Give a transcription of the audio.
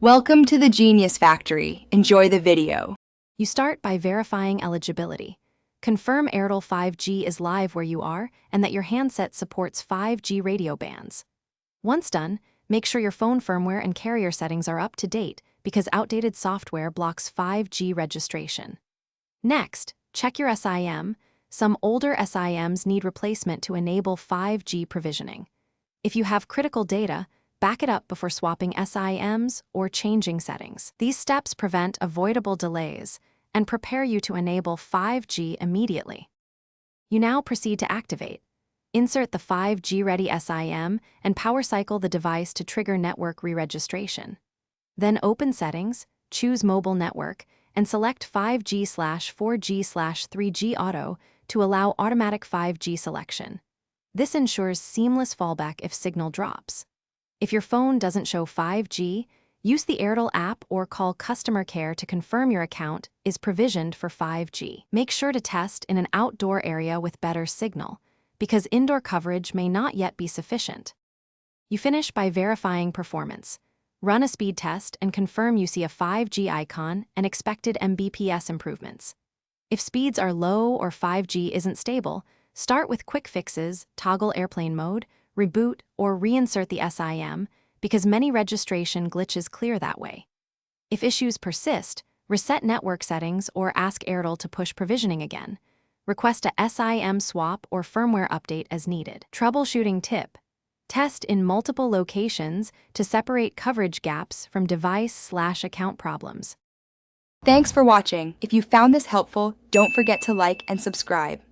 Welcome to the Genius Factory. Enjoy the video. You start by verifying eligibility. Confirm Airtel 5G is live where you are and that your handset supports 5G radio bands. Once done, make sure your phone firmware and carrier settings are up to date because outdated software blocks 5G registration. Next, check your SIM. Some older SIMs need replacement to enable 5G provisioning. If you have critical data, back it up before swapping SIMs or changing settings. These steps prevent avoidable delays and prepare you to enable 5G immediately. You now proceed to activate. Insert the 5G-ready SIM and power cycle the device to trigger network re-registration. Then open Settings, choose Mobile Network, and select 5G/4G/3G Auto to allow automatic 5G selection. This ensures seamless fallback if signal drops. If your phone doesn't show 5G, use the Airtel app or call customer care to confirm your account is provisioned for 5G. Make sure to test in an outdoor area with better signal, because indoor coverage may not yet be sufficient. You finish by verifying performance. Run a speed test and confirm you see a 5G icon and expected Mbps improvements. If speeds are low or 5G isn't stable, start with quick fixes, toggle airplane mode, reboot, or reinsert the SIM, because many registration glitches clear that way. If issues persist, reset network settings or ask Airtel to push provisioning again. Request a SIM swap or firmware update as needed. Troubleshooting tip: test in multiple locations to separate coverage gaps from device/account problems. Thanks for watching. If you found this helpful, don't forget to like and subscribe.